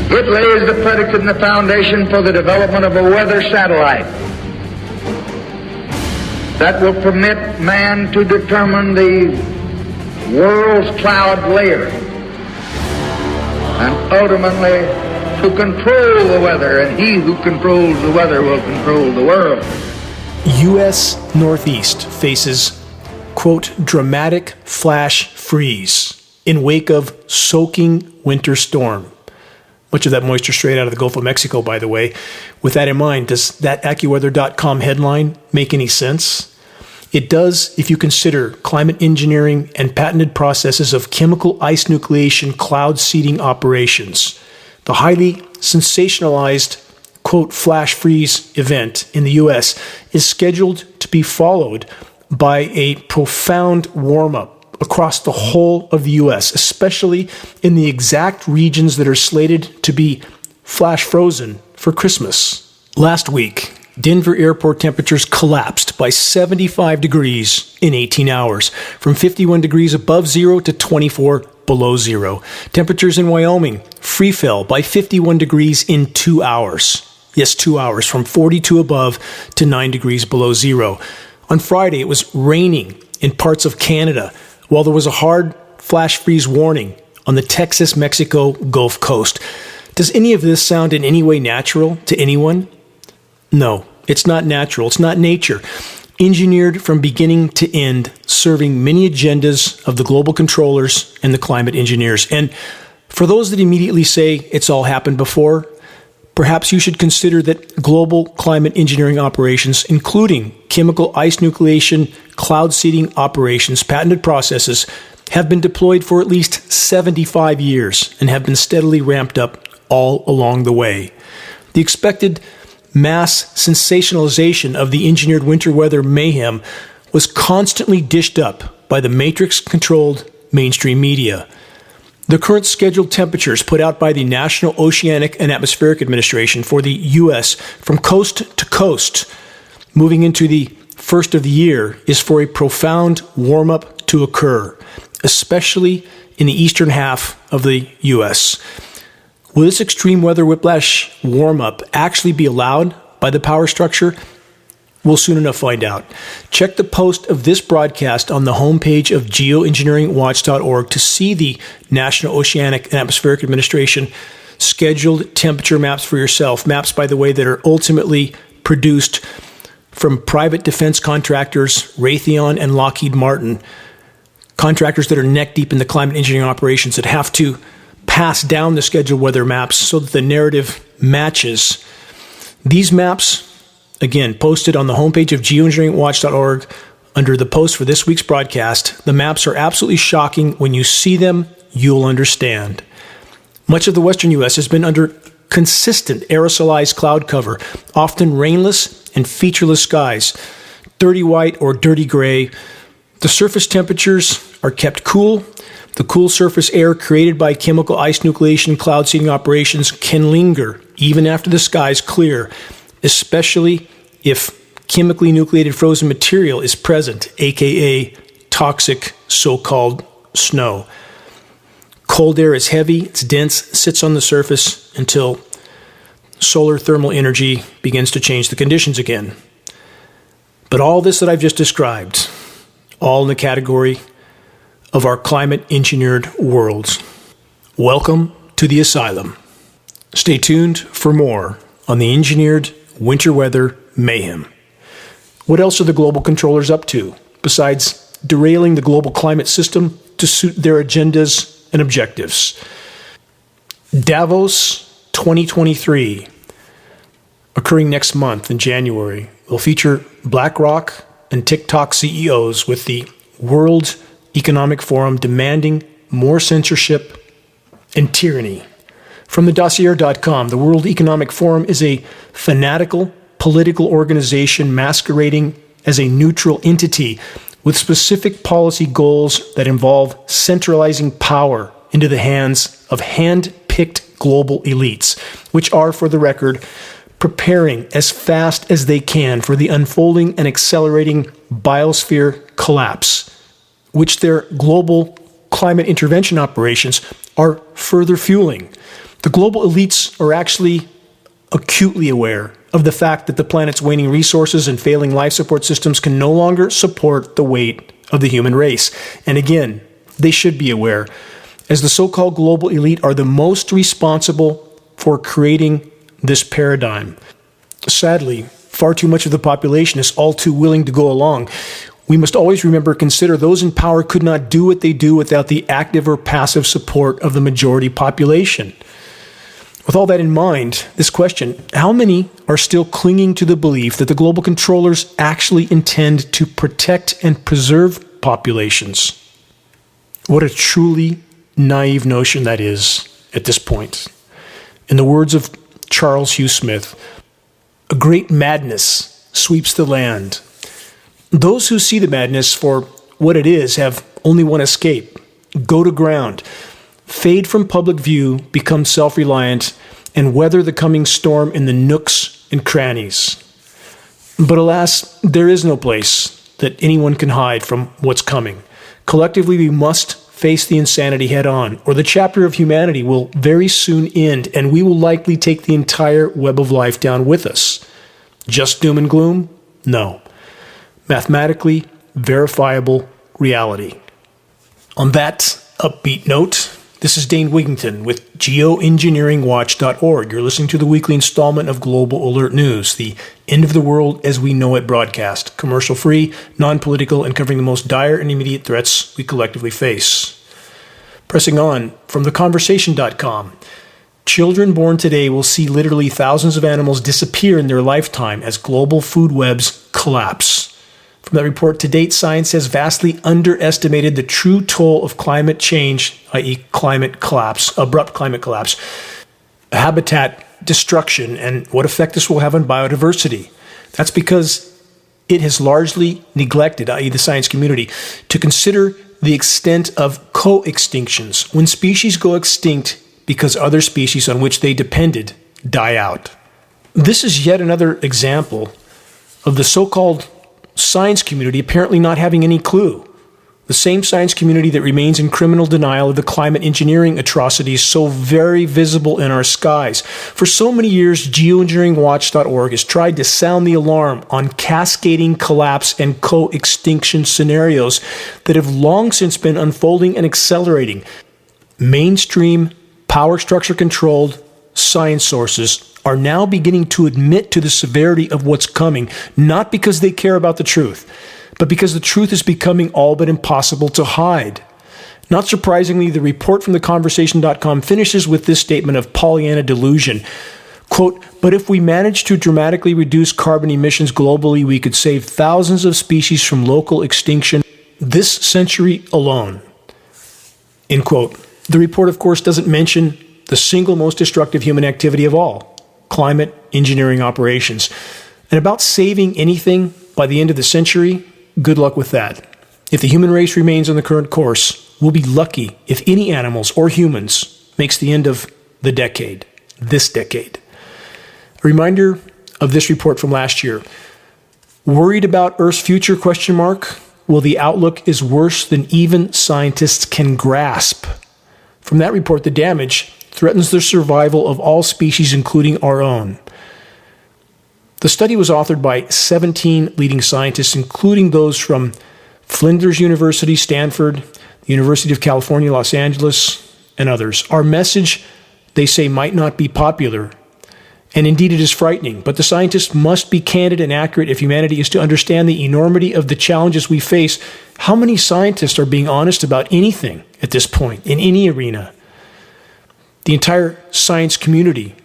It lays the predicate and the foundation for the development of a weather satellite that will permit man to determine the world's cloud layer and ultimately to control the weather, and he who controls the weather will control the world. U.S. Northeast faces, quote, dramatic flash freeze in wake of soaking winter storm. Much of that moisture straight out of the Gulf of Mexico, by the way. With that in mind, does that AccuWeather.com headline make any sense? It does if you consider climate engineering and patented processes of chemical ice nucleation cloud seeding operations. The highly sensationalized, quote, flash freeze event in the U.S. is scheduled to be followed by a profound warm-up across the whole of the U.S., especially in the exact regions that are slated to be flash frozen for Christmas. Last week, Denver airport temperatures collapsed by 75 degrees in 18 hours, from 51 degrees above zero to 24 below zero. Temperatures in Wyoming free fell by 51 degrees in 2 hours. Yes, 2 hours, from 42 above to 9 degrees below zero. On Friday, it was raining in parts of Canada, while there was a hard flash freeze warning on the Texas-Mexico Gulf Coast. Does any of this sound in any way natural to anyone? No, it's not natural. It's not nature. Engineered from beginning to end, serving many agendas of the global controllers and the climate engineers. And for those that immediately say it's all happened before, perhaps you should consider that global climate engineering operations, including chemical ice nucleation, cloud seeding operations, patented processes, have been deployed for at least 75 years and have been steadily ramped up all along the way. The expected mass sensationalization of the engineered winter weather mayhem was constantly dished up by the matrix-controlled mainstream media. The current scheduled temperatures put out by the National Oceanic and Atmospheric Administration for the U.S. from coast to coast, moving into the first of the year, is for a profound warm-up to occur, especially in the eastern half of the U.S. Will this extreme weather whiplash warm-up actually be allowed by the power structure? We'll soon enough find out. Check the post of this broadcast on the homepage of geoengineeringwatch.org to see the National Oceanic and Atmospheric Administration scheduled temperature maps for yourself. Maps, by the way, that are ultimately produced from private defense contractors, Raytheon and Lockheed Martin, contractors that are neck deep in the climate engineering operations that have to pass down the scheduled weather maps so that the narrative matches. These maps, again, posted on the homepage of geoengineeringwatch.org under the post for this week's broadcast. The maps are absolutely shocking. When you see them, you'll understand. Much of the western U.S. has been under consistent aerosolized cloud cover, often rainless and featureless skies, dirty white or dirty gray. The surface temperatures are kept cool. The cool surface air created by chemical ice nucleation cloud seeding operations can linger even after the skies clear, especially if chemically nucleated frozen material is present, aka toxic so-called snow. Cold air is heavy, it's dense, sits on the surface until solar thermal energy begins to change the conditions again. But all this that I've just described, all in the category of our climate-engineered worlds. Welcome to the asylum. Stay tuned for more on the engineered winter weather mayhem. What else are the global controllers up to, besides derailing the global climate system to suit their agendas and objectives? Davos 2023, occurring next month in January, will feature BlackRock and TikTok CEOs, with the World Economic Forum demanding more censorship and tyranny. From the Dossier.com, the World Economic Forum is a fanatical political organization masquerading as a neutral entity with specific policy goals that involve centralizing power into the hands of hand-picked global elites, which are, for the record, preparing as fast as they can for the unfolding and accelerating biosphere collapse, which their global climate intervention operations are further fueling. The global elites are actually acutely aware of the fact that the planet's waning resources and failing life support systems can no longer support the weight of the human race. And again, they should be aware, as the so-called global elite are the most responsible for creating this paradigm. Sadly, far too much of the population is all too willing to go along. We must always consider those in power could not do what they do without the active or passive support of the majority population. With all that in mind, this question, how many are still clinging to the belief that the global controllers actually intend to protect and preserve populations? What a truly naive notion that is at this point. In the words of Charles Hugh Smith, a great madness sweeps the land. Those who see the madness for what it is have only one escape: go to ground, fade from public view, become self-reliant, and weather the coming storm in the nooks and crannies. But alas, there is no place that anyone can hide from what's coming. Collectively, we must face the insanity head on, or the chapter of humanity will very soon end, and we will likely take the entire web of life down with us. Just doom and gloom? No. Mathematically verifiable reality. On that upbeat note, this is Dane Wigington with Geoengineeringwatch.org. You're listening to the weekly installment of Global Alert News, the end of the world as we know it broadcast, commercial-free, non-political, and covering the most dire and immediate threats we collectively face. Pressing on, from theconversation.com, children born today will see literally thousands of animals disappear in their lifetime as global food webs collapse. From that report, to date, science has vastly underestimated the true toll of climate change, i.e. climate collapse, abrupt climate collapse, habitat destruction, and what effect this will have on biodiversity. That's because it has largely neglected, i.e. the science community, to consider the extent of co-extinctions, when species go extinct because other species on which they depended die out. This is yet another example of the so-called science community apparently not having any clue. The same science community that remains in criminal denial of the climate engineering atrocities so very visible in our skies. For so many years, Geoengineeringwatch.org has tried to sound the alarm on cascading collapse and co-extinction scenarios that have long since been unfolding and accelerating. Mainstream, power structure controlled science sources are now beginning to admit to the severity of what's coming, not because they care about the truth, but because the truth is becoming all but impossible to hide. Not surprisingly, the report from theconversation.com finishes with this statement of Pollyanna delusion. Quote, "But if we manage to dramatically reduce carbon emissions globally, we could save thousands of species from local extinction this century alone." End quote. The report, of course, doesn't mention the single most destructive human activity of all, climate engineering operations. And about saving anything by the end of the century, good luck with that. If the human race remains on the current course, we'll be lucky if any animals or humans makes the end of the decade, this decade. A reminder of this report from last year. Worried about Earth's future, question mark? Well, the outlook is worse than even scientists can grasp. From that report, the damage threatens the survival of all species, including our own. The study was authored by 17 leading scientists, including those from Flinders University, Stanford, the University of California, Los Angeles, and others. Our message, they say, might not be popular, and indeed it is frightening, but the scientists must be candid and accurate if humanity is to understand the enormity of the challenges we face. How many scientists are being honest about anything at this point, in any arena? The entire science community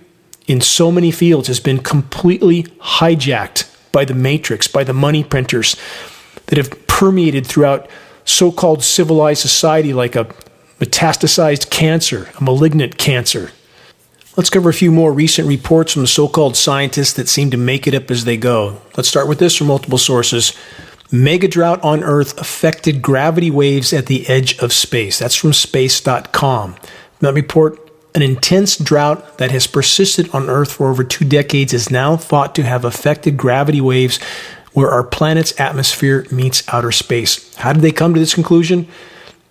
in so many fields has been completely hijacked by the matrix, by the money printers that have permeated throughout so-called civilized society like a metastasized cancer, a malignant cancer. Let's cover a few more recent reports from the so-called scientists that seem to make it up as they go. Let's start with this from multiple sources. Mega drought on Earth affected gravity waves at the edge of space. That's from space.com. That report, an intense drought that has persisted on Earth for over 2 decades is now thought to have affected gravity waves where our planet's atmosphere meets outer space. How did they come to this conclusion?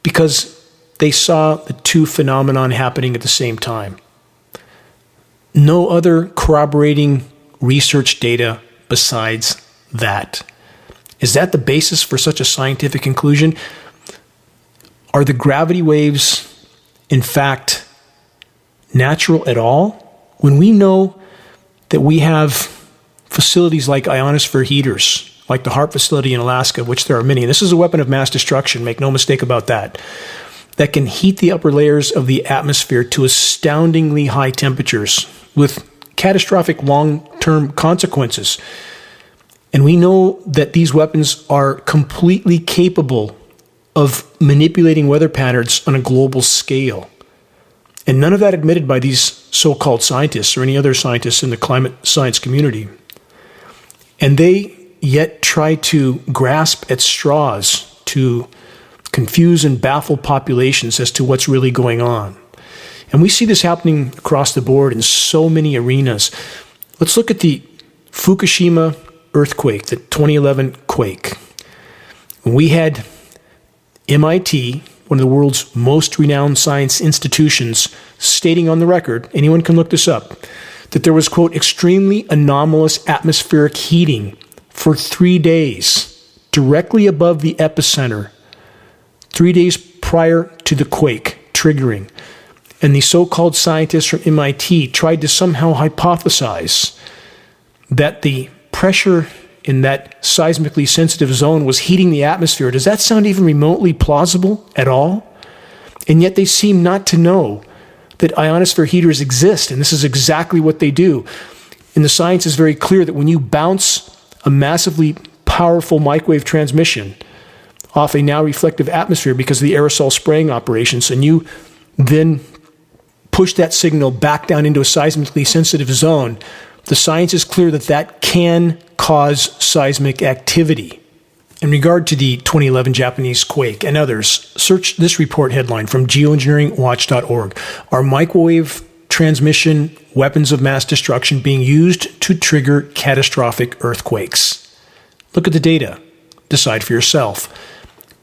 Because they saw the two phenomenon happening at the same time. No other corroborating research data besides that. Is that the basis for such a scientific conclusion? Are the gravity waves, in fact, natural at all? When we know that we have facilities like ionosphere heaters, like the HARP facility in Alaska, which there are many, and this is a weapon of mass destruction, make no mistake about that, that can heat the upper layers of the atmosphere to astoundingly high temperatures with catastrophic long-term consequences. And we know that these weapons are completely capable of manipulating weather patterns on a global scale. And none of that admitted by these so-called scientists or any other scientists in the climate science community. And they yet try to grasp at straws to confuse and baffle populations as to what's really going on. And we see this happening across the board in so many arenas. Let's look at the Fukushima earthquake, the 2011 quake. We had MIT, one of the world's most renowned science institutions, stating on the record, anyone can look this up, that there was, quote, extremely anomalous atmospheric heating for 3 days directly above the epicenter, 3 days prior to the quake triggering. And the so-called scientists from MIT tried to somehow hypothesize that the pressure in that seismically sensitive zone was heating the atmosphere. Does that sound even remotely plausible at all? And yet they seem not to know that ionosphere heaters exist, and this is exactly what they do. And the science is very clear that when you bounce a massively powerful microwave transmission off a now reflective atmosphere because of the aerosol spraying operations, and you then push that signal back down into a seismically sensitive zone, the science is clear that that can cause seismic activity. In regard to the 2011 Japanese quake and others, search this report headline from geoengineeringwatch.org. Are microwave transmission weapons of mass destruction being used to trigger catastrophic earthquakes? Look at the data. Decide for yourself.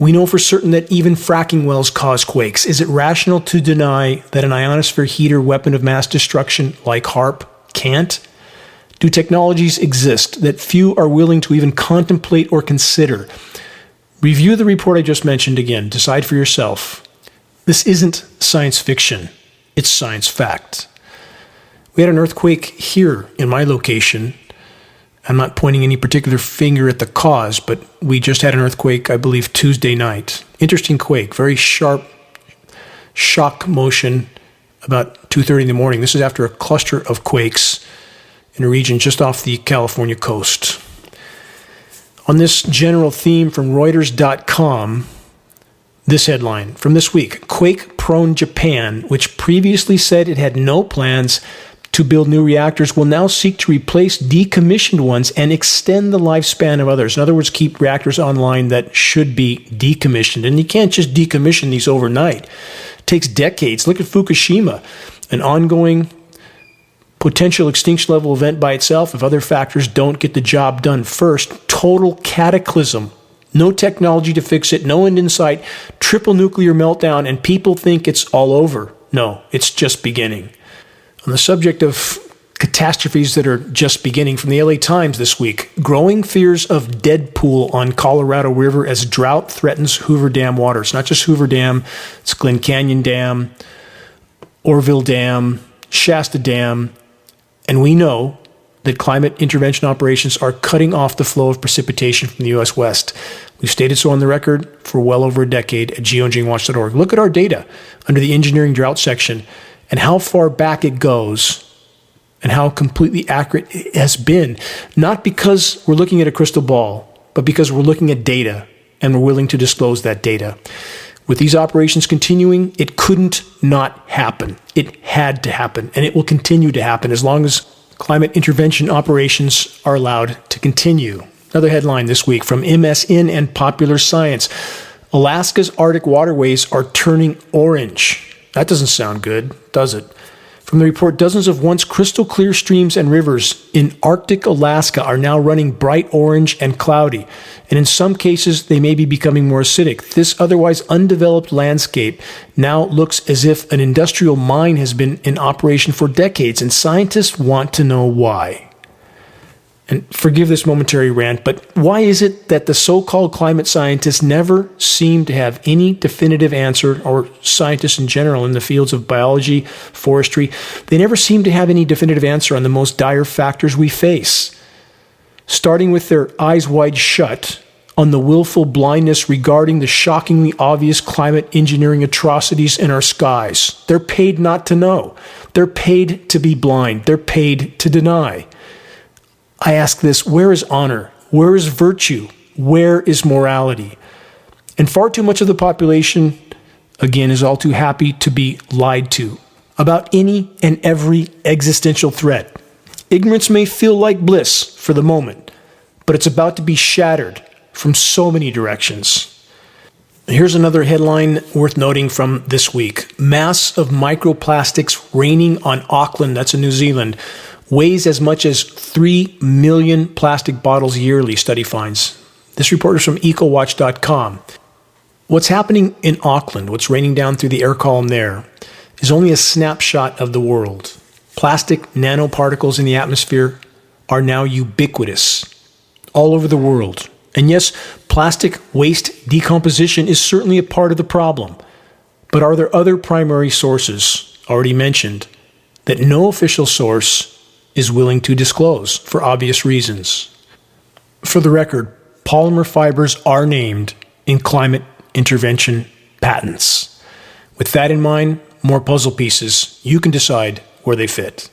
We know for certain that even fracking wells cause quakes. Is it rational to deny that an ionosphere heater weapon of mass destruction like HARP can't? Do technologies exist that few are willing to even contemplate or consider? Review the report I just mentioned again. Decide for yourself. This isn't science fiction. It's science fact. We had an earthquake here in my location. I'm not pointing any particular finger at the cause, but we just had an earthquake, I believe, Tuesday night. Interesting quake, very sharp shock motion about 2:30 in the morning. This is after a cluster of quakes in a region just off the California coast. On this general theme from Reuters.com, this headline from this week: quake-prone Japan, which previously said it had no plans to build new reactors, will now seek to replace decommissioned ones and extend the lifespan of others. In other words, keep reactors online that should be decommissioned. And you can't just decommission these overnight. It takes decades. Look at Fukushima, an ongoing potential extinction level event by itself if other factors don't get the job done first. Total cataclysm. No technology to fix it, no end in sight, triple nuclear meltdown, and people think it's all over. No, it's just beginning. On the subject of catastrophes that are just beginning, from the LA Times this week: growing fears of dead pool on Colorado River as drought threatens Hoover Dam water. It's not just Hoover Dam, it's Glen Canyon Dam, Orville Dam, Shasta Dam, and we know that climate intervention operations are cutting off the flow of precipitation from the U.S. West. We've stated so on the record for well over a decade at geoengineeringwatch.org. Look at our data under the engineering drought section and how far back it goes and how completely accurate it has been. Not because we're looking at a crystal ball, but because we're looking at data and we're willing to disclose that data. With these operations continuing, it couldn't not happen. It had to happen, and it will continue to happen as long as climate intervention operations are allowed to continue. Another headline this week from MSN and Popular Science: Alaska's Arctic waterways are turning orange. That doesn't sound good, does it? From the report, dozens of once crystal clear streams and rivers in Arctic Alaska are now running bright orange and cloudy, and in some cases they may be becoming more acidic. This otherwise undeveloped landscape now looks as if an industrial mine has been in operation for decades, and scientists want to know why. And forgive this momentary rant, but why is it that the so-called climate scientists never seem to have any definitive answer, or scientists in general in the fields of biology, forestry, they never seem to have any definitive answer on the most dire factors we face? Starting with their eyes wide shut on the willful blindness regarding the shockingly obvious climate engineering atrocities in our skies. They're paid not to know. They're paid to be blind. They're paid to deny. I ask this, where is honor? Where is virtue? Where is morality? And far too much of the population, again, is all too happy to be lied to about any and every existential threat. Ignorance may feel like bliss for the moment, but it's about to be shattered from so many directions. Here's another headline worth noting from this week. Mass of microplastics raining on Auckland, that's in New Zealand, weighs as much as 3 million plastic bottles yearly, study finds. This report is from ecowatch.com. What's happening in Auckland, what's raining down through the air column there, is only a snapshot of the world. Plastic nanoparticles in the atmosphere are now ubiquitous all over the world. And yes, plastic waste decomposition is certainly a part of the problem. But are there other primary sources, already mentioned, that no official source is willing to disclose for obvious reasons? For the record, polymer fibers are named in climate intervention patents. With that in mind, more puzzle pieces, you can decide where they fit.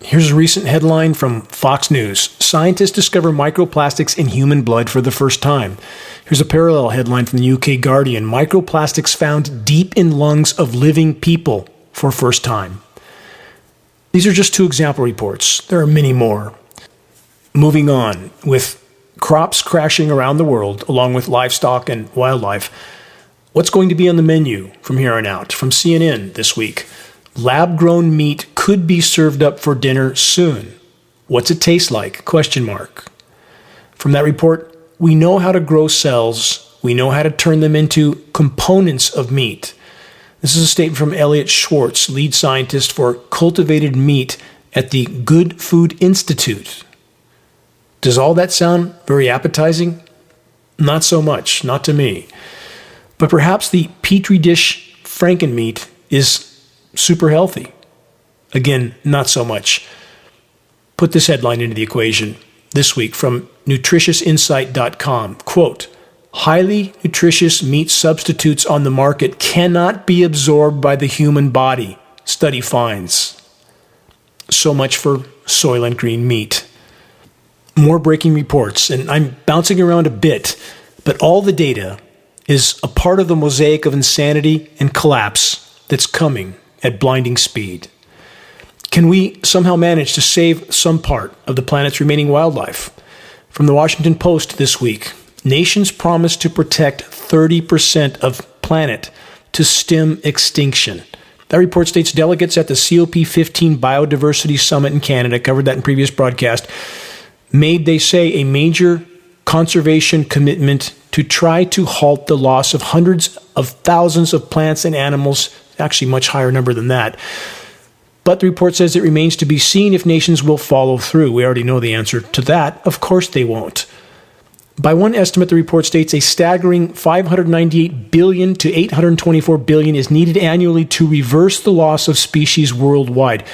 Here's a recent headline from Fox News. Scientists discover microplastics in human blood for the first time. Here's a parallel headline from the UK Guardian. Microplastics found deep in lungs of living people for first time. These are just two example reports. There are many more. Moving on, with crops crashing around the world, along with livestock and wildlife, what's going to be on the menu from here on out? From CNN this week, lab-grown meat could be served up for dinner soon. What's it taste like? Question mark. From that report, we know how to grow cells. We know how to turn them into components of meat. This is a statement from Elliot Schwartz, lead scientist for cultivated meat at the Good Food Institute. Does all that sound very appetizing? Not so much, not to me. But perhaps the Petri dish Frankenmeat is super healthy. Again, not so much. Put this headline into the equation this week from nutritiousinsight.com. Quote, highly nutritious meat substitutes on the market cannot be absorbed by the human body, study finds. So much for Soylent Green meat. More breaking reports, and I'm bouncing around a bit, but all the data is a part of the mosaic of insanity and collapse that's coming at blinding speed. Can we somehow manage to save some part of the planet's remaining wildlife? From the Washington Post this week, nations promise to protect 30% of planet to stem extinction. That report states delegates at the COP15 Biodiversity Summit in Canada, covered that in previous broadcast, made, they say, a major conservation commitment to try to halt the loss of hundreds of thousands of plants and animals, actually much higher number than that. But the report says it remains to be seen if nations will follow through. We already know the answer to that. Of course they won't. By one estimate, the report states a staggering $598 billion to $824 billion is needed annually to reverse the loss of species worldwide.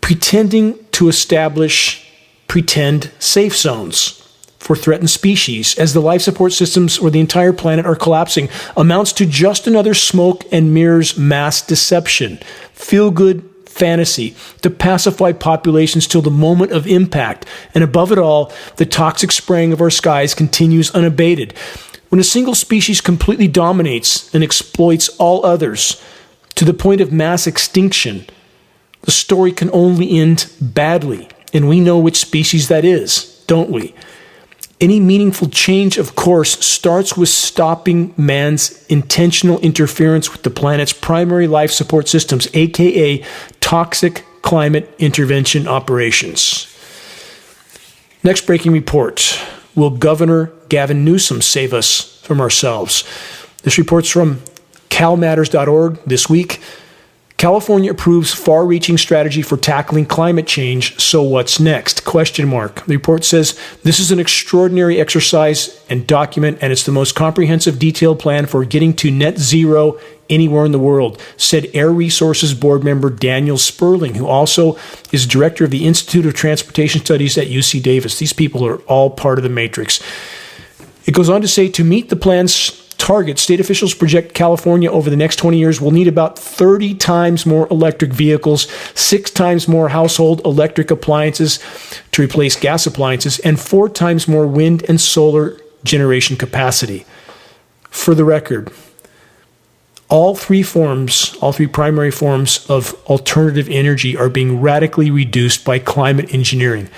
Pretending to establish pretend safe zones for threatened species as the life support systems or the entire planet are collapsing amounts to just another smoke and mirrors mass deception, feel-good fantasy to pacify populations till the moment of impact. And above it all, the toxic spraying of our skies continues unabated. When a single species completely dominates and exploits all others to the point of mass extinction, the story can only end badly. And we know which species that is, don't we? Any meaningful change, of course, starts with stopping man's intentional interference with the planet's primary life support systems, aka toxic climate intervention operations. Next breaking report. Will Governor Gavin Newsom save us from ourselves? This report's from calmatters.org this week. California approves far-reaching strategy for tackling climate change, so what's next? Question mark. The report says this is an extraordinary exercise and document, and it's the most comprehensive, detailed plan for getting to net zero anywhere in the world, said Air Resources Board member Daniel Sperling, who also is director of the Institute of Transportation Studies at UC Davis. These people are all part of the matrix. It goes on to say, to meet the plan's targets, state officials project California over the next 20 years will need about 30 times more electric vehicles, 6 times more household electric appliances to replace gas appliances, and 4 times more wind and solar generation capacity. For the record, all three primary forms of alternative energy are being radically reduced by climate engineering.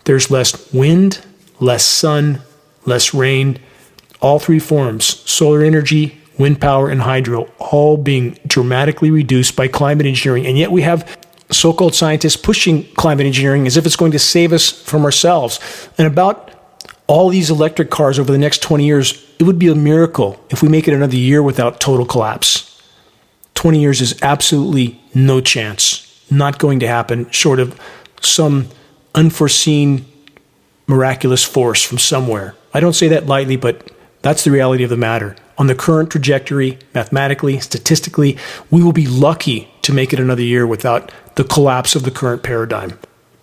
There's less wind, less sun, less rain. All three forms, solar energy, wind power, and hydro, all being dramatically reduced by climate engineering. And yet we have so-called scientists pushing climate engineering as if it's going to save us from ourselves. And about all these electric cars over the next 20 years, it would be a miracle if we make it another year without total collapse. 20 years is absolutely no chance. Not going to happen, short of some unforeseen miraculous force from somewhere. I don't say that lightly, but that's the reality of the matter. On the current trajectory, mathematically, statistically, we will be lucky to make it another year without the collapse of the current paradigm.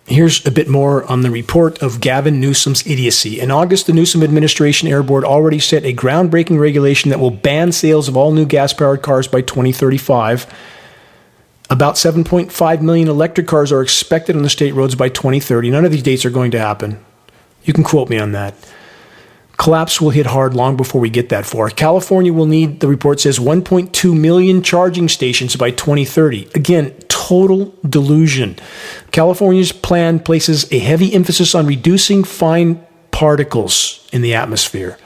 Here's a bit more on the report of Gavin Newsom's idiocy. In August, the Newsom administration Air Board already set a groundbreaking regulation that will ban sales of all new gas-powered cars by 2035. About 7.5 million electric cars are expected on the state roads by 2030. None of these dates are going to happen. You can quote me on that. Collapse will hit hard long before we get that far. California will need, the report says, 1.2 million charging stations by 2030. Again, total delusion. California's plan places a heavy emphasis on reducing fine particles in the atmosphere.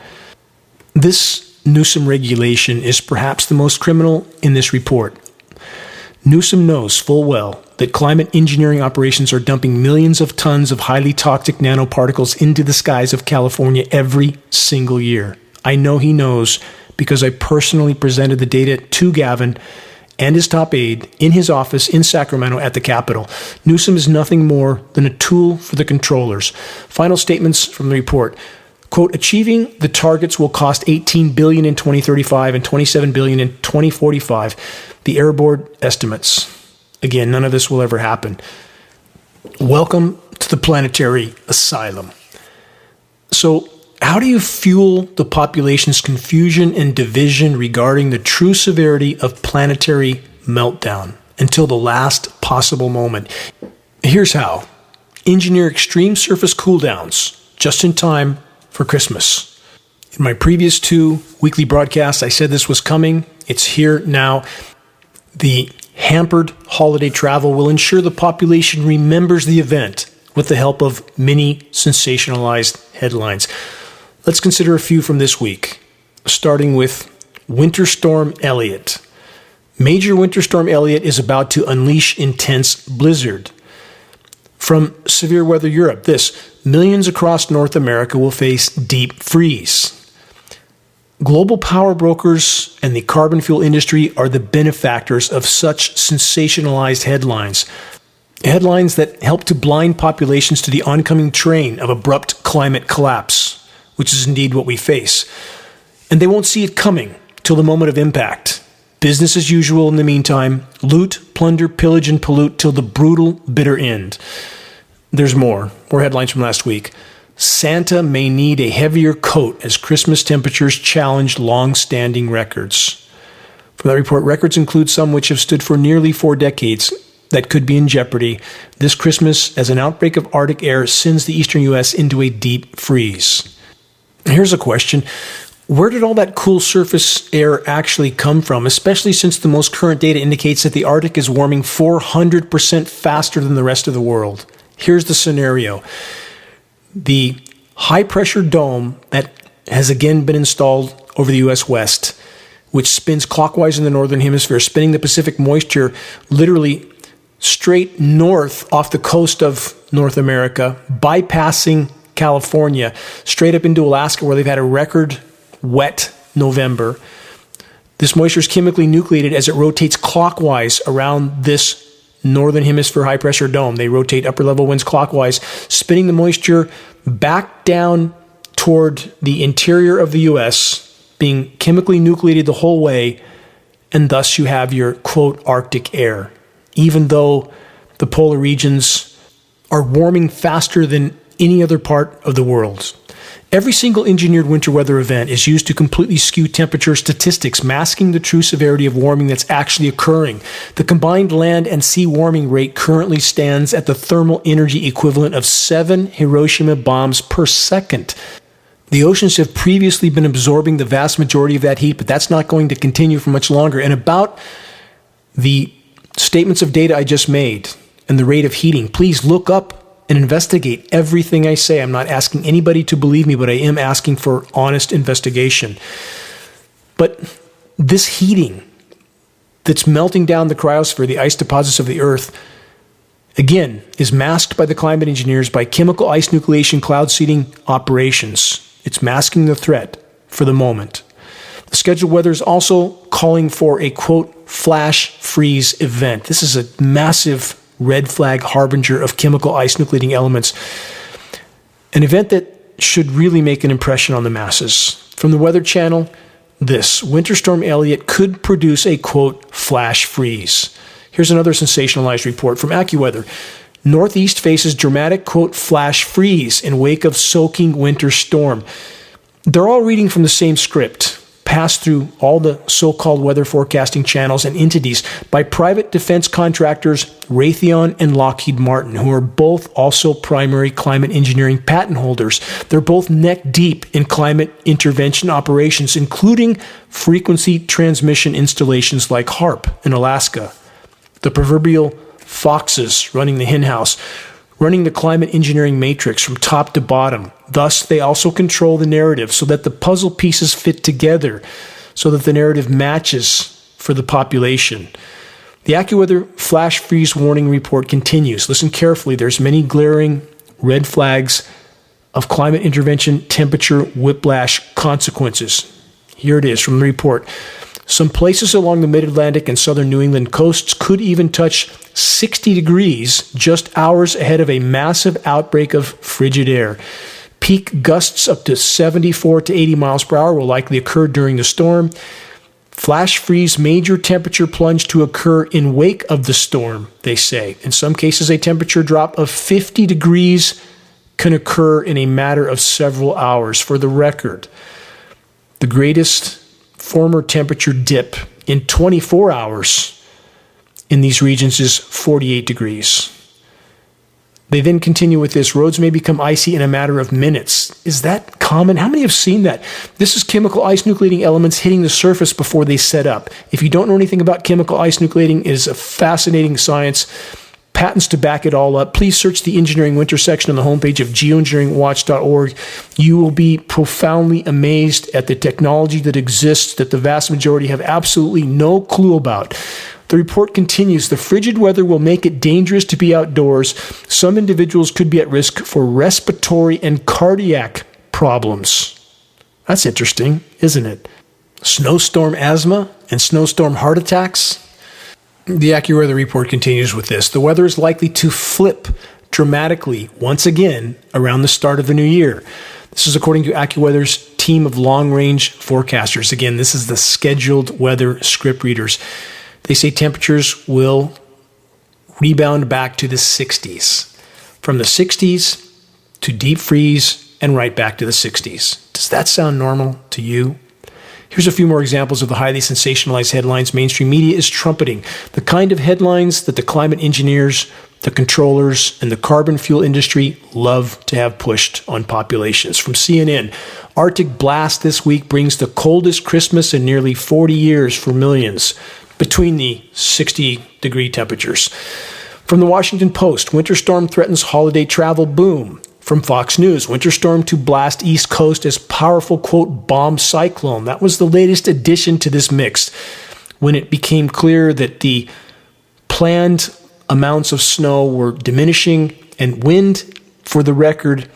This Newsom regulation is perhaps the most criminal in this report. Newsom knows full well that climate engineering operations are dumping millions of tons of highly toxic nanoparticles into the skies of California every single year. I know he knows because I personally presented the data to Gavin and his top aide in his office in Sacramento at the Capitol. Newsom is nothing more than a tool for the controllers. Final statements from the report. Quote, achieving the targets will cost $18 billion in 2035 and $27 billion in 2045. The Air Board estimates. Again, none of this will ever happen. Welcome to the planetary asylum. So, how do you fuel the population's confusion and division regarding the true severity of planetary meltdown until the last possible moment? Here's how. Engineer extreme surface cooldowns just in time for Christmas. In my previous 2 weekly broadcasts, I said this was coming. It's here now. The hampered holiday travel will ensure the population remembers the event with the help of many sensationalized headlines. Let's consider a few from this week, starting with Winter Storm Elliot. Major Winter Storm Elliot is about to unleash intense blizzard. From Severe Weather Europe, millions across North America will face deep freeze. Global power brokers and the carbon fuel industry are the benefactors of such sensationalized headlines. Headlines that help to blind populations to the oncoming train of abrupt climate collapse, which is indeed what we face. And they won't see it coming till the moment of impact. Business as usual in the meantime. Loot, plunder, pillage, and pollute till the brutal, bitter end. There's more. More headlines from last week. Santa may need a heavier coat as Christmas temperatures challenge long-standing records. From that report, records include some which have stood for nearly 4 decades that could be in jeopardy this Christmas as an outbreak of Arctic air sends the eastern U.S. into a deep freeze. Here's a question. Where did all that cool surface air actually come from, especially since the most current data indicates that the Arctic is warming 400% faster than the rest of the world? Here's the scenario. The high-pressure dome that has again been installed over the U.S. West, which spins clockwise in the northern hemisphere, spinning the Pacific moisture literally straight north off the coast of North America, bypassing California, straight up into Alaska, where they've had a record wet November. This moisture is chemically nucleated as it rotates clockwise around this northern hemisphere high-pressure dome. They rotate upper-level winds clockwise, spinning the moisture back down toward the interior of the U.S., being chemically nucleated the whole way, and thus you have your, quote, Arctic air. Even though the polar regions are warming faster than any other part of the world. Every single engineered winter weather event is used to completely skew temperature statistics, masking the true severity of warming that's actually occurring. The combined land and sea warming rate currently stands at the thermal energy equivalent of 7 Hiroshima bombs per second. The oceans have previously been absorbing the vast majority of that heat, but that's not going to continue for much longer. And about the statements of data I just made and the rate of heating, please look up and investigate everything I say. I'm not asking anybody to believe me, but I am asking for honest investigation. But this heating that's melting down the cryosphere, the ice deposits of the Earth, again, is masked by the climate engineers by chemical ice nucleation cloud seeding operations. It's masking the threat for the moment. The scheduled weather is also calling for a, quote, flash freeze event. This is a massive red flag harbinger of chemical ice nucleating elements. An event that should really make an impression on the masses. From the Weather Channel, this Winter Storm Elliot could produce a, quote, flash freeze. Here's another sensationalized report from AccuWeather. Northeast faces dramatic, quote, flash freeze in wake of soaking winter storm. They're all reading from the same script, passed through all the so-called weather forecasting channels and entities by private defense contractors Raytheon and Lockheed Martin, who are both also primary climate engineering patent holders. They're both neck deep in climate intervention operations, including frequency transmission installations like HARP in Alaska. The proverbial foxes running the henhouse, running the climate engineering matrix from top to bottom. Thus, they also control the narrative so that the puzzle pieces fit together, so that the narrative matches for the population. The AccuWeather flash freeze warning report continues. Listen carefully. There's many glaring red flags of climate intervention temperature whiplash consequences. Here it is from the report. Some places along the mid-Atlantic and southern New England coasts could even touch 60 degrees just hours ahead of a massive outbreak of frigid air. Peak gusts up to 74 to 80 miles per hour will likely occur during the storm. Flash freeze major temperature plunge to occur in wake of the storm, they say. In some cases, a temperature drop of 50 degrees can occur in a matter of several hours. For the record, the greatest former temperature dip in 24 hours in these regions is 48 degrees. They then continue with this. Roads may become icy in a matter of minutes. Is that common? How many have seen that? This is chemical ice nucleating elements hitting the surface before they set up. If you don't know anything about chemical ice nucleating, it is a fascinating science. Patents to back it all up. Please search the Engineering Winter section on the homepage of geoengineeringwatch.org. You will be profoundly amazed at the technology that exists that the vast majority have absolutely no clue about. The report continues, the frigid weather will make it dangerous to be outdoors. Some individuals could be at risk for respiratory and cardiac problems. That's interesting, isn't it? Snowstorm asthma and snowstorm heart attacks? The AccuWeather report continues with this. The weather is likely to flip dramatically once again around the start of the new year. This is according to AccuWeather's team of long-range forecasters. Again, this is the scheduled weather script readers. They say temperatures will rebound back to the 60s. From the 60s to deep freeze and right back to the 60s. Does that sound normal to you? Here's a few more examples of the highly sensationalized headlines mainstream media is trumpeting. The kind of headlines that the climate engineers, the controllers, and the carbon fuel industry love to have pushed on populations. From CNN, Arctic blast this week brings the coldest Christmas in nearly 40 years for millions between the 60-degree temperatures. From the Washington Post, winter storm threatens holiday travel boom. From Fox News, winter storm to blast East Coast as powerful, quote, bomb cyclone. That was the latest addition to this mix when it became clear that the planned amounts of snow were diminishing and wind, for the record,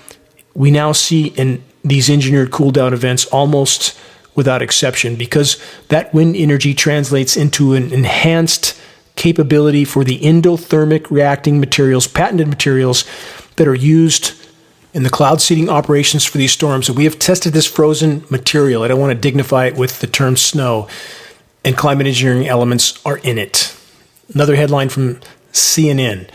we now see in these engineered cool down events almost without exception, because that wind energy translates into an enhanced capability for the endothermic reacting materials, patented materials that are used in the cloud seeding operations for these storms. And we have tested this frozen material. I don't want to dignify it with the term snow, and climate engineering elements are in it. Another headline from CNN.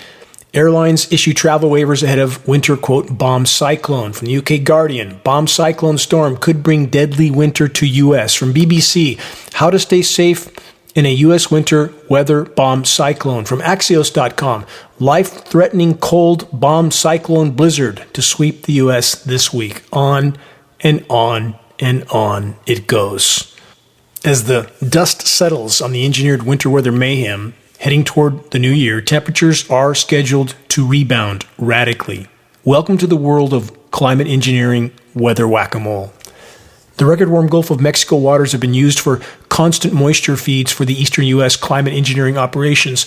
Airlines issue travel waivers ahead of winter, quote, bomb cyclone. From the UK Guardian, bomb cyclone storm could bring deadly winter to US. From BBC, how to stay safe in a US winter weather bomb cyclone. From Axios.com, life-threatening cold bomb cyclone blizzard to sweep the US this week. On and on and on it goes. As the dust settles on the engineered winter weather mayhem, heading toward the new year, temperatures are scheduled to rebound radically. Welcome to the world of climate engineering weather whack-a-mole. The record-warm Gulf of Mexico waters have been used for constant moisture feeds for the eastern U.S. climate engineering operations,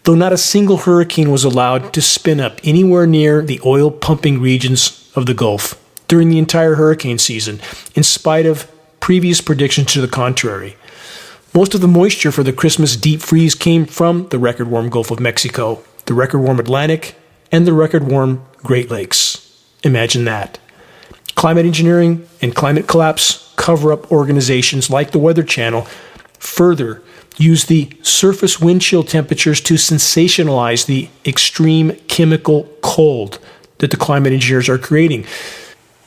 though not a single hurricane was allowed to spin up anywhere near the oil-pumping regions of the Gulf during the entire hurricane season, in spite of previous predictions to the contrary. Most of the moisture for the Christmas deep freeze came from the record-warm Gulf of Mexico, the record-warm Atlantic, and the record-warm Great Lakes. Imagine that. Climate engineering and climate collapse cover-up organizations like the Weather Channel further use the surface wind chill temperatures to sensationalize the extreme chemical cold that the climate engineers are creating.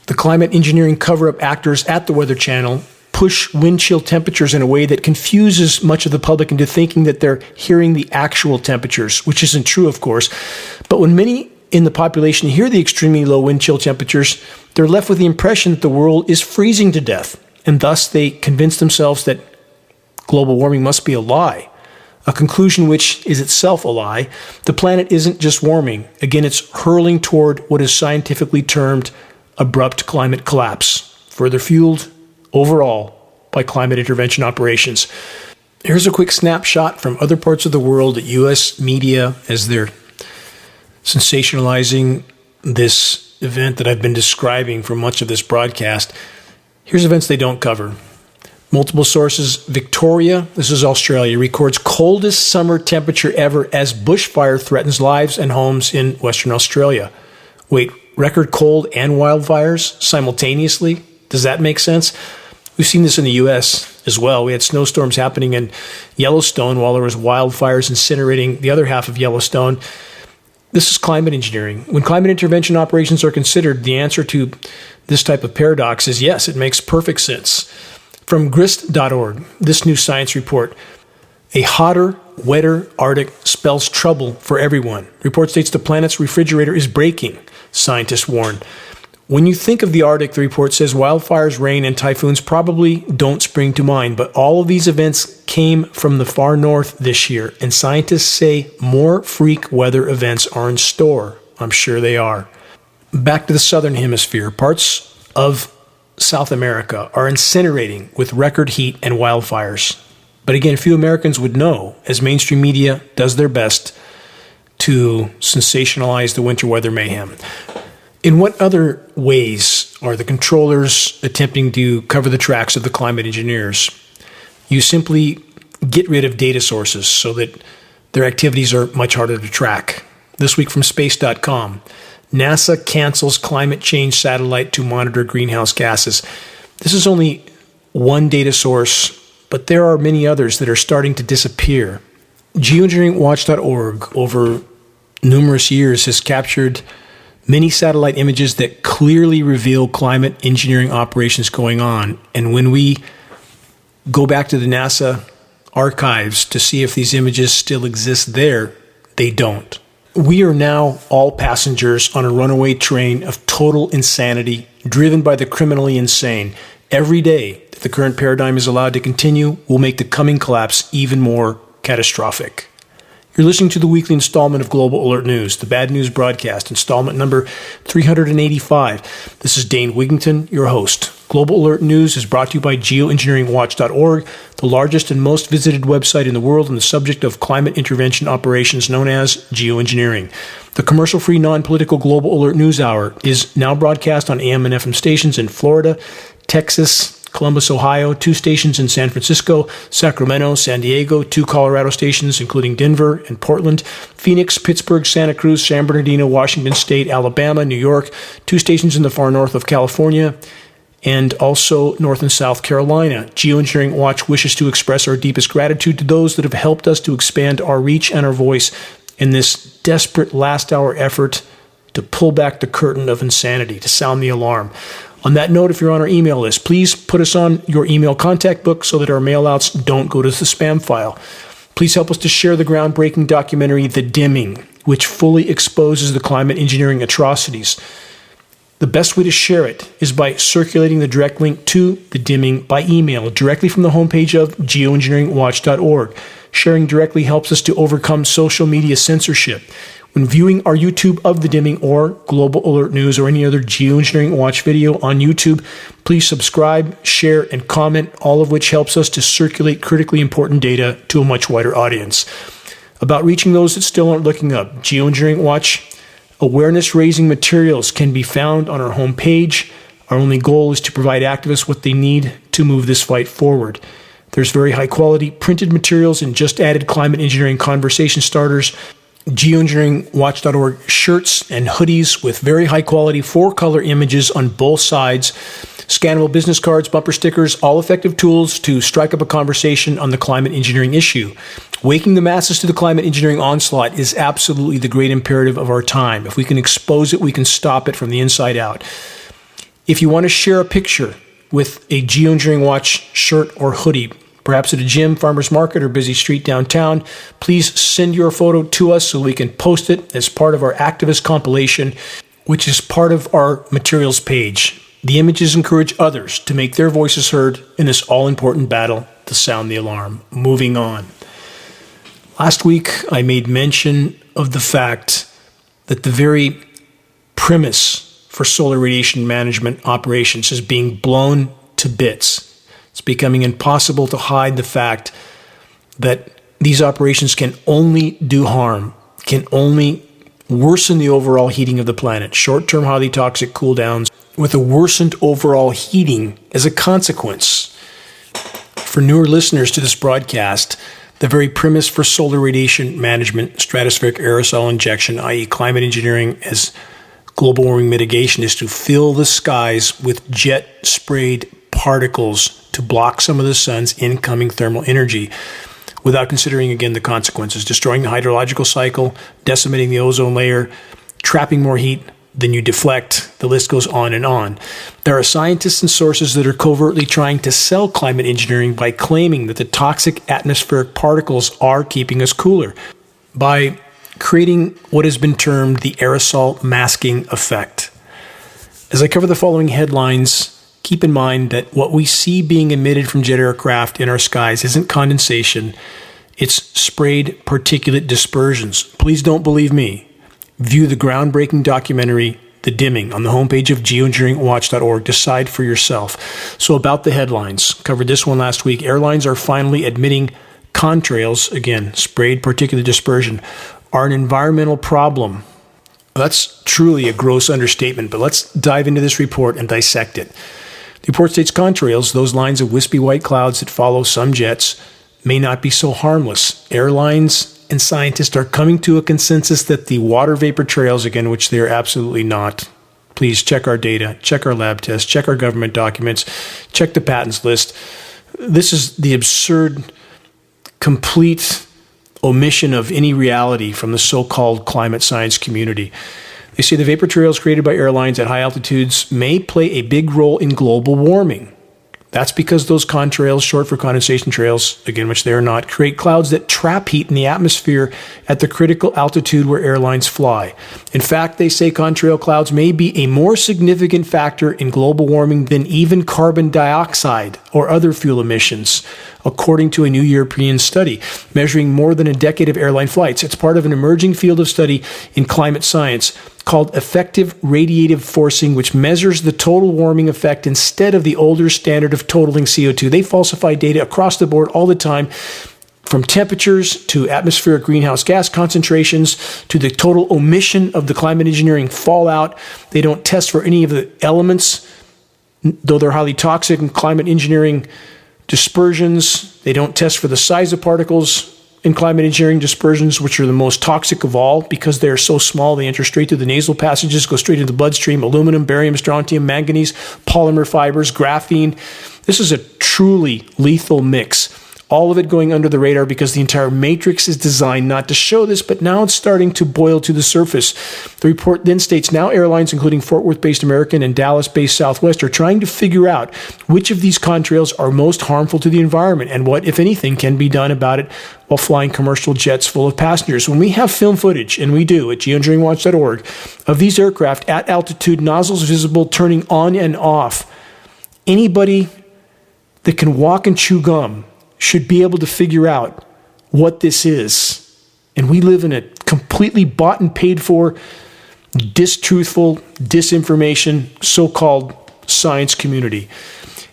The climate engineering cover-up actors at the Weather Channel push wind chill temperatures in a way that confuses much of the public into thinking that they're hearing the actual temperatures, which isn't true, of course. But when many in the population hear the extremely low wind chill temperatures, they're left with the impression that the world is freezing to death, and thus they convince themselves that global warming must be a lie, a conclusion which is itself a lie. The planet isn't just warming. Again, it's hurling toward what is scientifically termed abrupt climate collapse, further fueled overall by climate intervention operations. Here's a quick snapshot from other parts of the world at U.S. media as they're sensationalizing this event that I've been describing for much of this broadcast. Here's events they don't cover. Multiple sources. Victoria, this is Australia, records coldest summer temperature ever as bushfire threatens lives and homes in Western Australia. Wait, record cold and wildfires simultaneously? Does that make sense? We've seen this in the U.S. as well. We had snowstorms happening in Yellowstone while there was wildfires incinerating the other half of Yellowstone. This is climate engineering. When climate intervention operations are considered, the answer to this type of paradox is yes, it makes perfect sense. From grist.org, this new science report, a hotter, wetter Arctic spells trouble for everyone. Report states the planet's refrigerator is breaking, scientists warn. When you think of the Arctic, the report says wildfires, rain, and typhoons probably don't spring to mind, but all of these events came from the far north this year, and scientists say more freak weather events are in store. I'm sure they are. Back to the southern hemisphere, parts of South America are incinerating with record heat and wildfires. But again, few Americans would know, as mainstream media does their best to sensationalize the winter weather mayhem. In what other ways are the controllers attempting to cover the tracks of the climate engineers? You simply get rid of data sources so that their activities are much harder to track. This week from space.com, NASA cancels climate change satellite to monitor greenhouse gases. This is only one data source, but there are many others that are starting to disappear. Geoengineeringwatch.org over numerous years has captured many satellite images that clearly reveal climate engineering operations going on. And when we go back to the NASA archives to see if these images still exist there, they don't. We are now all passengers on a runaway train of total insanity, driven by the criminally insane. Every day that the current paradigm is allowed to continue will make the coming collapse even more catastrophic. You're listening to the weekly installment of Global Alert News, the Bad News Broadcast, installment number 385. This is Dane Wigington, your host. Global Alert News is brought to you by Geoengineeringwatch.org, the largest and most visited website in the world on the subject of climate intervention operations known as geoengineering. The commercial-free, non-political Global Alert News Hour is now broadcast on AM and FM stations in Florida, Texas, Columbus, Ohio, 2 stations in San Francisco, Sacramento, San Diego, 2 Colorado stations, including Denver and Portland, Phoenix, Pittsburgh, Santa Cruz, San Bernardino, Washington State, Alabama, New York, 2 stations in the far north of California, and also North and South Carolina. Geoengineering Watch wishes to express our deepest gratitude to those that have helped us to expand our reach and our voice in this desperate last-hour effort to pull back the curtain of insanity, to sound the alarm. On that note, if you're on our email list, please put us on your email contact book so that our mailouts don't go to the spam file. Please help us to share the groundbreaking documentary, The Dimming, which fully exposes the climate engineering atrocities. The best way to share it is by circulating the direct link to The Dimming by email directly from the homepage of geoengineeringwatch.org. Sharing directly helps us to overcome social media censorship. When viewing our YouTube of The Dimming or Global Alert News or any other Geoengineering Watch video on YouTube, please subscribe, share, and comment, all of which helps us to circulate critically important data to a much wider audience. About reaching those that still aren't looking up, Geoengineering Watch awareness-raising materials can be found on our homepage. Our only goal is to provide activists what they need to move this fight forward. There's very high-quality printed materials and just added climate engineering conversation starters, geoengineeringwatch.org shirts and hoodies with very high-quality 4-color images on both sides, scannable business cards, bumper stickers, all effective tools to strike up a conversation on the climate engineering issue. Waking the masses to the climate engineering onslaught is absolutely the great imperative of our time. If we can expose it, we can stop it from the inside out. If you want to share a picture with a Geoengineering Watch shirt or hoodie, perhaps at a gym, farmer's market, or busy street downtown, please send your photo to us so we can post it as part of our activist compilation, which is part of our materials page. The images encourage others to make their voices heard in this all-important battle to sound the alarm. Moving on. Last week, I made mention of the fact that the very premise for solar radiation management operations is being blown to bits. It's becoming impossible to hide the fact that these operations can only do harm, can only worsen the overall heating of the planet. Short-term highly toxic cooldowns with a worsened overall heating as a consequence. For newer listeners to this broadcast, the very premise for solar radiation management, stratospheric aerosol injection, i.e. climate engineering as global warming mitigation, is to fill the skies with jet-sprayed particles to block some of the sun's incoming thermal energy without considering, again, the consequences, destroying the hydrological cycle, decimating the ozone layer, trapping more heat than you deflect. The list goes on and on. There are scientists and sources that are covertly trying to sell climate engineering by claiming that the toxic atmospheric particles are keeping us cooler by creating what has been termed the aerosol masking effect. As I cover the following headlines, keep in mind that what we see being emitted from jet aircraft in our skies isn't condensation, it's sprayed particulate dispersions. Please don't believe me. View the groundbreaking documentary, The Dimming, on the homepage of geoengineeringwatch.org. Decide for yourself. So about the headlines, covered this one last week. Airlines are finally admitting contrails, again, sprayed particulate dispersion, are an environmental problem. That's truly a gross understatement, but let's dive into this report and dissect it. The report states contrails, those lines of wispy white clouds that follow some jets, may not be so harmless. Airlines and scientists are coming to a consensus that the water vapor trails, again, which they are absolutely not. Please check our data, check our lab tests, check our government documents, check the patents list. This is the absurd, complete omission of any reality from the so-called climate science community. They say the vapor trails created by airlines at high altitudes may play a big role in global warming. That's because those contrails, short for condensation trails, again, which they are not, create clouds that trap heat in the atmosphere at the critical altitude where airlines fly. In fact, they say contrail clouds may be a more significant factor in global warming than even carbon dioxide or other fuel emissions, according to a new European study measuring more than a decade of airline flights. It's part of an emerging field of study in climate science called effective radiative forcing, which measures the total warming effect instead of the older standard of totaling CO2. They falsify data across the board all the time, from temperatures to atmospheric greenhouse gas concentrations to the total omission of the climate engineering fallout. They don't test for any of the elements, though they're highly toxic in climate engineering dispersions. They don't test for the size of particles in climate engineering dispersions, which are the most toxic of all because they're so small. They enter straight through the nasal passages, go straight into the bloodstream. Aluminum, barium, strontium, manganese, polymer fibers, graphene. This is a truly lethal mix. All of it going under the radar because the entire matrix is designed not to show this, but now it's starting to boil to the surface. The report then states now airlines, including Fort Worth-based American and Dallas-based Southwest, are trying to figure out which of these contrails are most harmful to the environment and what, if anything, can be done about it while flying commercial jets full of passengers. When we have film footage, and we do at geoengineeringwatch.org, of these aircraft at altitude, nozzles visible, turning on and off, anybody that can walk and chew gum should be able to figure out what this is. And we live in a completely bought and paid for, distruthful, disinformation, so-called science community.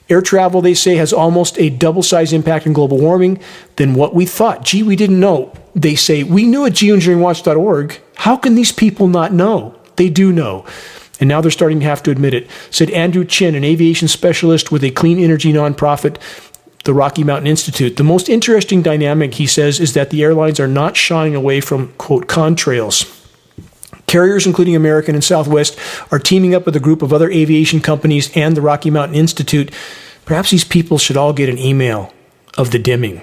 Air travel, they say, has almost a double-size impact on global warming than what we thought. Gee, we didn't know. They say, we knew at geoengineeringwatch.org. How can these people not know? They do know. And now they're starting to have to admit it, said Andrew Chin, an aviation specialist with a clean energy nonprofit, the Rocky Mountain Institute. The most interesting dynamic, he says, is that the airlines are not shying away from, quote, contrails. Carriers, including American and Southwest, are teaming up with a group of other aviation companies and the Rocky Mountain Institute. Perhaps these people should all get an email of the dimming.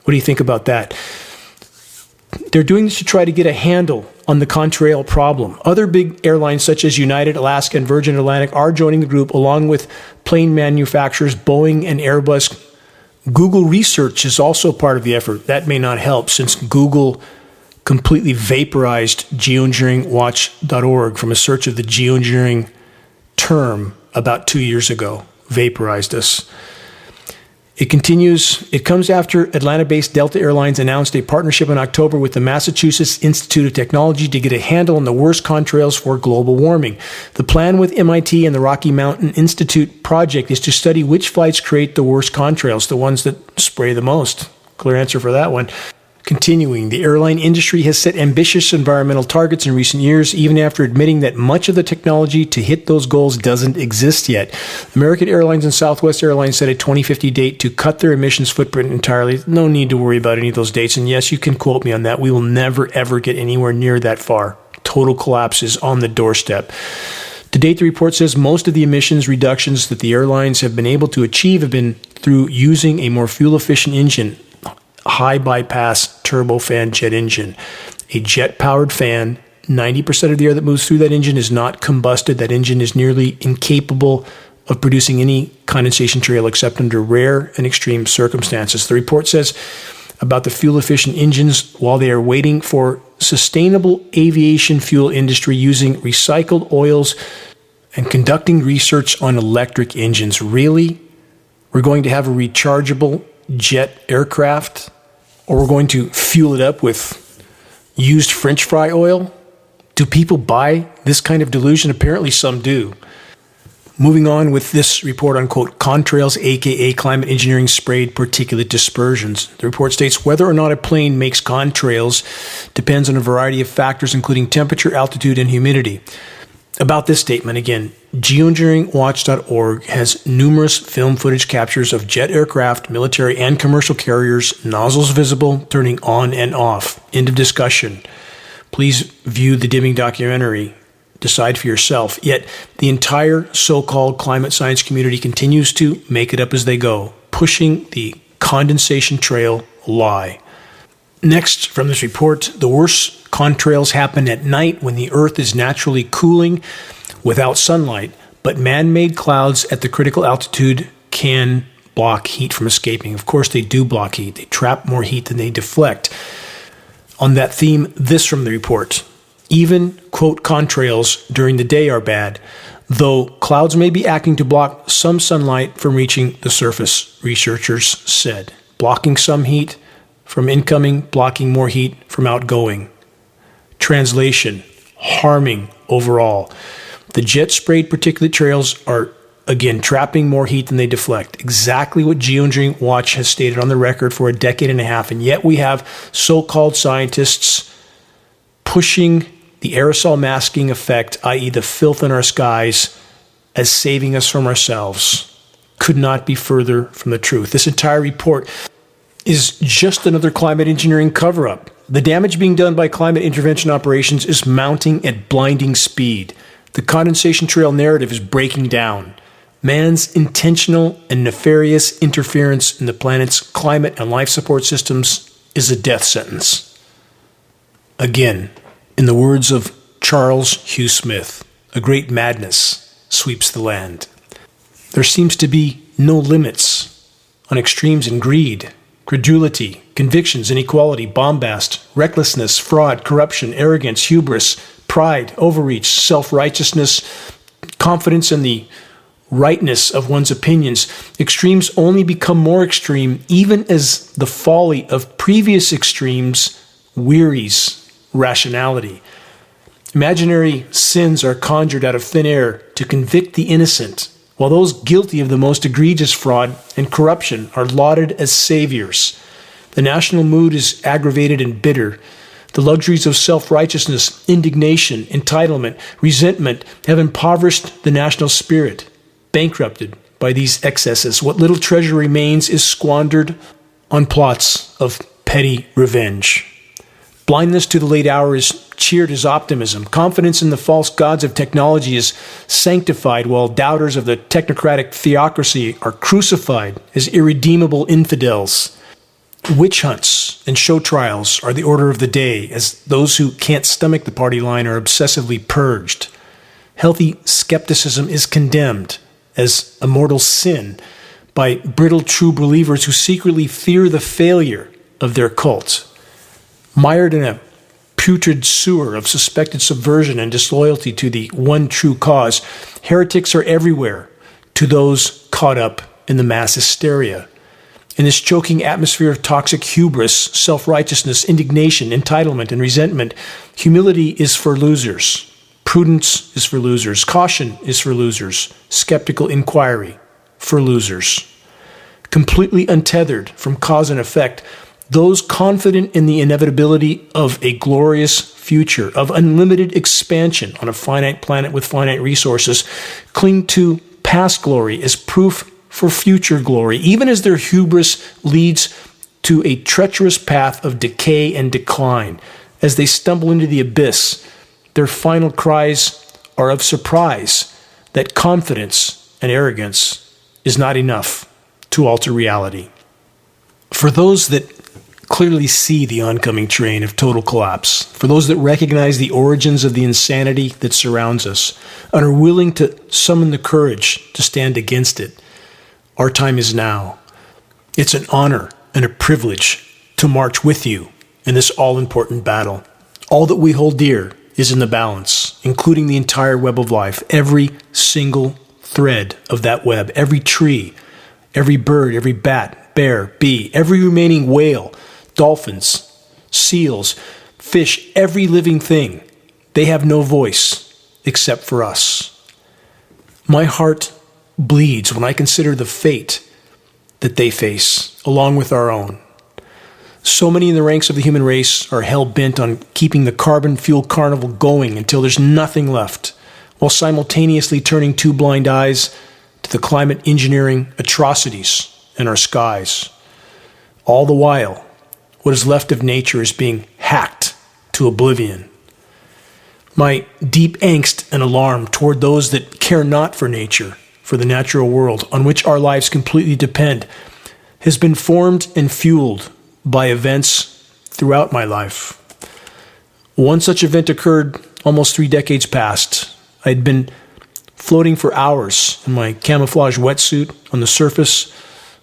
What do you think about that? They're doing this to try to get a handle on the contrail problem. Other big airlines such as United, Alaska, and Virgin Atlantic are joining the group, along with plane manufacturers Boeing and Airbus. Google Research is also part of the effort. That may not help since Google completely vaporized geoengineeringwatch.org from a search of the geoengineering term about 2 years ago. Vaporized us. It continues. It comes after Atlanta-based Delta Airlines announced a partnership in October with the Massachusetts Institute of Technology to get a handle on the worst contrails for global warming. The plan with MIT and the Rocky Mountain Institute project is to study which flights create the worst contrails, the ones that spray the most. Clear answer for that one. Continuing, the airline industry has set ambitious environmental targets in recent years, even after admitting that much of the technology to hit those goals doesn't exist yet. American Airlines and Southwest Airlines set a 2050 date to cut their emissions footprint entirely. No need to worry about any of those dates. And yes, you can quote me on that. We will never, ever get anywhere near that far. Total collapse is on the doorstep. To date, the report says most of the emissions reductions that the airlines have been able to achieve have been through using a more fuel-efficient engine, high bypass turbofan jet engine. A jet-powered fan, 90% of the air that moves through that engine is not combusted. That engine is nearly incapable of producing any condensation trail except under rare and extreme circumstances. The report says about the fuel-efficient engines, while they are waiting for sustainable aviation fuel industry using recycled oils and conducting research on electric engines. Really? We're going to have a rechargeable jet aircraft, or we're going to fuel it up with used French fry oil? Do people buy this kind of delusion? Apparently some do. Moving on with this report on, quote, contrails, aka climate engineering sprayed particulate dispersions. The report states whether or not a plane makes contrails depends on a variety of factors, including temperature, altitude, and humidity. About this statement, again, geoengineeringwatch.org has numerous film footage captures of jet aircraft, military, and commercial carriers, nozzles visible, turning on and off. End of discussion. Please view the dimming documentary. Decide for yourself. Yet the entire so-called climate science community continues to make it up as they go, pushing the condensation trail lie. Next, from this report, the worst contrails happen at night when the Earth is naturally cooling without sunlight, but man-made clouds at the critical altitude can block heat from escaping. Of course, they do block heat. They trap more heat than they deflect. On that theme, this from the report. Even, quote, contrails during the day are bad, though clouds may be acting to block some sunlight from reaching the surface, researchers said. Blocking some heat from incoming, blocking more heat from outgoing. Translation, harming overall. The jet-sprayed particulate trails are, again, trapping more heat than they deflect. Exactly what Geoengineering Watch has stated on the record for a decade and a half, and yet we have so-called scientists pushing the aerosol masking effect, i.e. the filth in our skies, as saving us from ourselves. Could not be further from the truth. This entire report is just another climate engineering cover-up. The damage being done by climate intervention operations is mounting at blinding speed. The condensation trail narrative is breaking down. Man's intentional and nefarious interference in the planet's climate and life support systems is a death sentence. Again, in the words of Charles Hugh Smith, a great madness sweeps the land. There seems to be no limits on extremes in greed, credulity, convictions, inequality, bombast, recklessness, fraud, corruption, arrogance, hubris, pride, overreach, self-righteousness, confidence in the rightness of one's opinions. Extremes only become more extreme even as the folly of previous extremes wearies rationality. Imaginary sins are conjured out of thin air to convict the innocent, while those guilty of the most egregious fraud and corruption are lauded as saviors. The national mood is aggravated and bitter. The luxuries of self-righteousness, indignation, entitlement, resentment have impoverished the national spirit. Bankrupted by these excesses, what little treasure remains is squandered on plots of petty revenge. Blindness to the late hour is cheered as optimism. Confidence in the false gods of technology is sanctified, while doubters of the technocratic theocracy are crucified as irredeemable infidels. Witch hunts and show trials are the order of the day, as those who can't stomach the party line are obsessively purged. Healthy skepticism is condemned as a mortal sin by brittle true believers who secretly fear the failure of their cult. Mired in a putrid sewer of suspected subversion and disloyalty to the one true cause, heretics are everywhere to those caught up in the mass hysteria. In this choking atmosphere of toxic hubris, self-righteousness, indignation, entitlement, and resentment, humility is for losers. Prudence is for losers. Caution is for losers. Skeptical inquiry for losers. Completely untethered from cause and effect, those confident in the inevitability of a glorious future, of unlimited expansion on a finite planet with finite resources, cling to past glory as proof for future glory, even as their hubris leads to a treacherous path of decay and decline. As they stumble into the abyss, their final cries are of surprise that confidence and arrogance is not enough to alter reality. For those that clearly see the oncoming train of total collapse, for those that recognize the origins of the insanity that surrounds us and are willing to summon the courage to stand against it, our time is now. It's an honor and a privilege to march with you in this all-important battle. All that we hold dear is in the balance, including the entire web of life, every single thread of that web, every tree, every bird, every bat, bear, bee, every remaining whale, dolphins, seals, fish, every living thing. They have no voice except for us. My heart bleeds when I consider the fate that they face, along with our own. So many in the ranks of the human race are hell-bent on keeping the carbon fuel carnival going until there's nothing left, while simultaneously turning two blind eyes to the climate engineering atrocities in our skies. All the while, what is left of nature is being hacked to oblivion. My deep angst and alarm toward those that care not for nature, for the natural world on which our lives completely depend, has been formed and fueled by events throughout my life. One such event occurred almost 3 decades past. I had been floating for hours in my camouflage wetsuit on the surface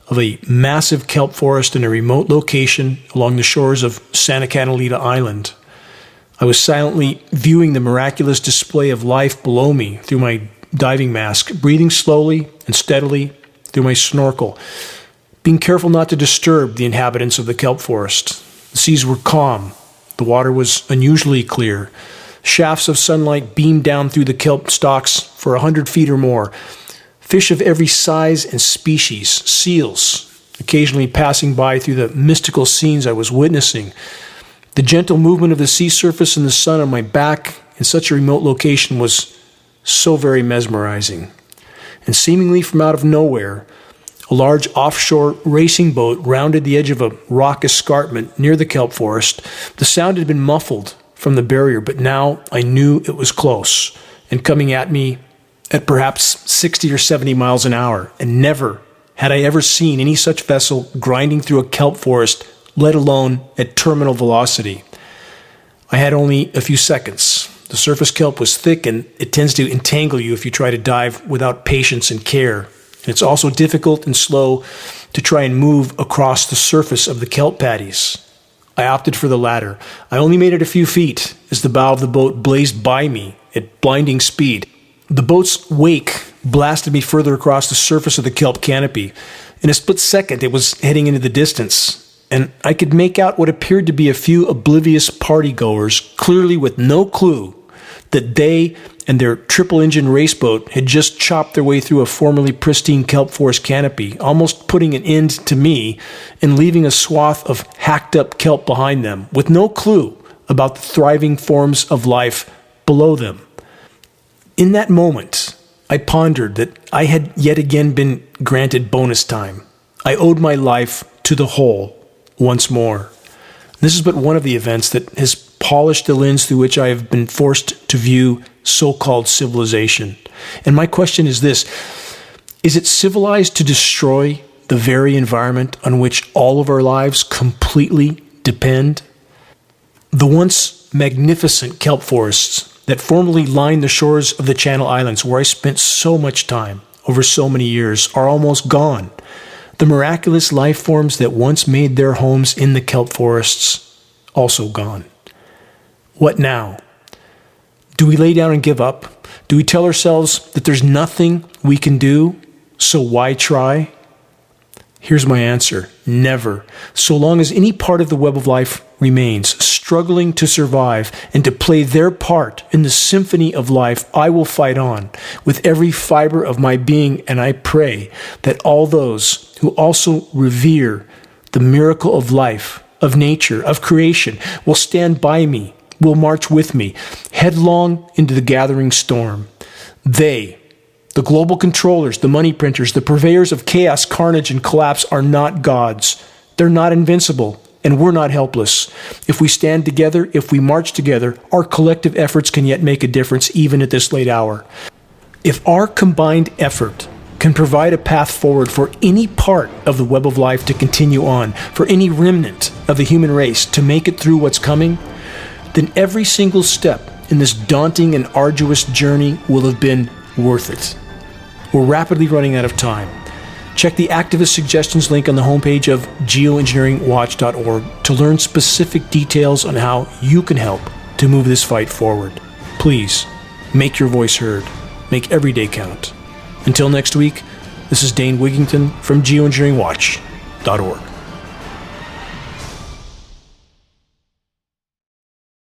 of a massive kelp forest in a remote location along the shores of Santa Catalina Island. I was silently viewing the miraculous display of life below me through my diving mask, breathing slowly and steadily through my snorkel, being careful not to disturb the inhabitants of the kelp forest. The seas were calm. The water was unusually clear. Shafts of sunlight beamed down through the kelp stalks for 100 feet or more. Fish of every size and species, seals, occasionally passing by through the mystical scenes I was witnessing. The gentle movement of the sea surface in the sun on my back in such a remote location was so very mesmerizing. And seemingly from out of nowhere, a large offshore racing boat rounded the edge of a rock escarpment near the kelp forest. The sound had been muffled from the barrier, but now I knew it was close and coming at me at perhaps 60 or 70 miles an hour. And never had I ever seen any such vessel grinding through a kelp forest, let alone at terminal velocity. I had only a few seconds. The surface kelp was thick, and it tends to entangle you if you try to dive without patience and care. And it's also difficult and slow to try and move across the surface of the kelp patties. I opted for the latter. I only made it a few feet as the bow of the boat blazed by me at blinding speed. The boat's wake blasted me further across the surface of the kelp canopy. In a split second, it was heading into the distance, and I could make out what appeared to be a few oblivious partygoers, clearly with no clue that they and their triple-engine raceboat had just chopped their way through a formerly pristine kelp forest canopy, almost putting an end to me and leaving a swath of hacked-up kelp behind them, with no clue about the thriving forms of life below them. In that moment, I pondered that I had yet again been granted bonus time. I owed my life to the whole once more. This is but one of the events that has polished the lens through which I have been forced to view so-called civilization. And my question is this: is it civilized to destroy the very environment on which all of our lives completely depend? The once magnificent kelp forests that formerly lined the shores of the Channel Islands, where I spent so much time over so many years, are almost gone. The miraculous life forms that once made their homes in the kelp forests, also gone. What now? Do we lay down and give up? Do we tell ourselves that there's nothing we can do, so why try? Here's my answer: never. So long as any part of the web of life remains, struggling to survive and to play their part in the symphony of life, I will fight on with every fiber of my being, and I pray that all those who also revere the miracle of life, of nature, of creation, will stand by me, will march with me, headlong into the gathering storm. They, the global controllers, the money printers, the purveyors of chaos, carnage, and collapse, are not gods. They're not invincible, and we're not helpless. If we stand together, if we march together, our collective efforts can yet make a difference even at this late hour. If our combined effort can provide a path forward for any part of the web of life to continue on, for any remnant of the human race to make it through what's coming, then every single step in this daunting and arduous journey will have been worth it. We're rapidly running out of time. Check the activist suggestions link on the homepage of geoengineeringwatch.org to learn specific details on how you can help to move this fight forward. Please, make your voice heard. Make every day count. Until next week, this is Dane Wigington from geoengineeringwatch.org.